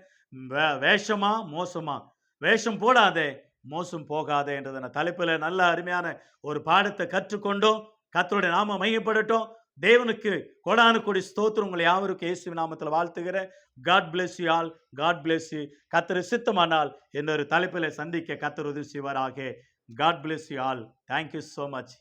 வேஷமா மோசமா? வேஷம் போடாதே, மோசம் போகாதே என்றதான தலைப்பில் நல்ல அருமையான ஒரு பாடத்தை கற்றுக்கொண்டோம். கர்த்தருடைய நாமம் மகிமைப்படட்டும். தேவனுக்கு கோடானு கோடி ஸ்தோத்திரம். உங்களை யாவருக்கும் இயேசுவின் நாமத்தில் வாழ்த்துகிறேன். God bless you all. God bless you. கர்த்தர் சித்தமானால் இன்னொரு தலைப்பில் சந்திக்க கர்த்தர் உதவி செய்வாராக. God bless you all. Thank you so much.